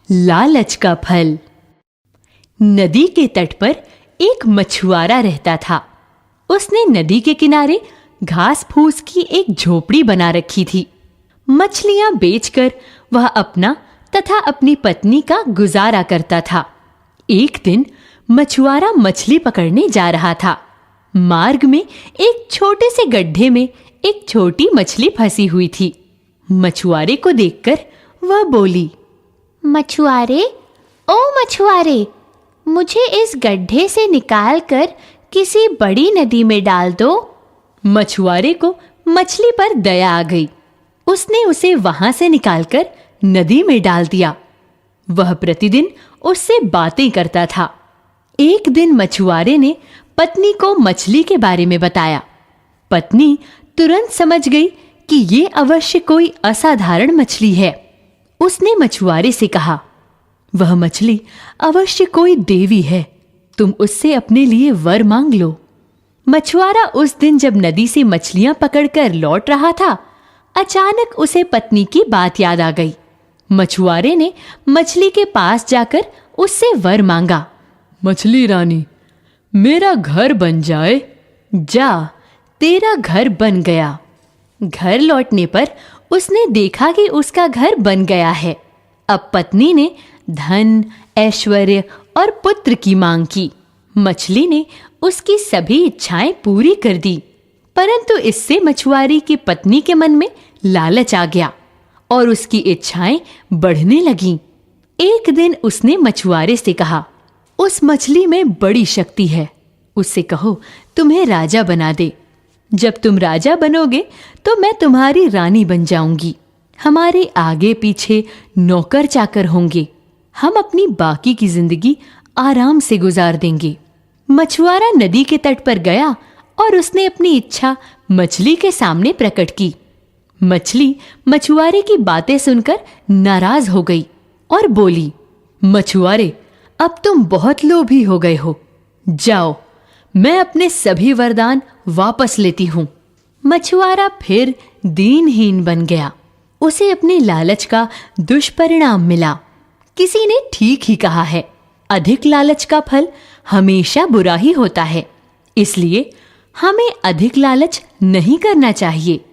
लालच का फल। नदी के तट पर एक मछुआरा रहता था। उसने नदी के किनारे घास फूस की एक झोपड़ी बना रखी थी। मछलियां बेचकर वह अपना तथा अपनी पत्नी का गुजारा करता था। एक दिन मछुआरा मछली पकड़ने जा रहा था। मार्ग में एक छोटे से गड्ढे में एक छोटी मछली फंसी हुई थी। मछुआरे को देखकर वह बोली, मछुआरे, ओ मछुआरे, मुझे इस गड्ढे से निकालकर किसी बड़ी नदी में डाल दो। मछुआरे को मछली पर दया आ गई। उसने उसे वहां से निकालकर नदी में डाल दिया। वह प्रतिदिन उससे बातें करता था। एक दिन मछुआरे ने पत्नी को मछली के बारे में बताया। पत्नी तुरंत समझ गई कि ये अवश्य कोई असाधारण मछली है। उसने मछुआरे से कहा, वह मछली अवश्य कोई देवी है, तुम उससे अपने लिए वर मांग लो। मछुआरा उस दिन जब नदी से मछलियां पकड़कर लौट रहा था, अचानक उसे पत्नी की बात याद आ गई। मछुआरे ने मछली के पास जाकर उससे वर मांगा, मछली रानी, मेरा घर बन जाए। जा, तेरा घर बन गया। घर लौटने पर उसने देखा कि उसका घर बन गया है। अब पत्नी ने धन, ऐश्वर्य और पुत्र की मांग की। मछली ने उसकी सभी इच्छाएं पूरी कर दी, परंतु इससे मछुआरे की पत्नी के मन में लालच आ गया और उसकी इच्छाएं बढ़ने लगीं। एक दिन उसने मछुआरे से कहा, उस मछली में बड़ी शक्ति है, उससे कहो तुम्हें राजा बना दे। जब तुम राजा बनोगे तो मैं तुम्हारी रानी बन जाऊंगी। हमारे आगे पीछे नौकर चाकर होंगे। हम अपनी बाकी की जिंदगी आराम से गुजार देंगे। मछुआरा नदी के तट पर गया और उसने अपनी इच्छा मछली के सामने प्रकट की। मछली मछुआरे की बातें सुनकर नाराज हो गई और बोली, मछुआरे, अब तुम बहुत लोभी हो गए हो। जाओ, मैं अपने सभी वरदान वापस लेती हूँ। मछुआरा फिर दीनहीन बन गया। उसे अपने लालच का दुष्परिणाम मिला। किसी ने ठीक ही कहा है, अधिक लालच का फल हमेशा बुरा ही होता है। इसलिए हमें अधिक लालच नहीं करना चाहिए।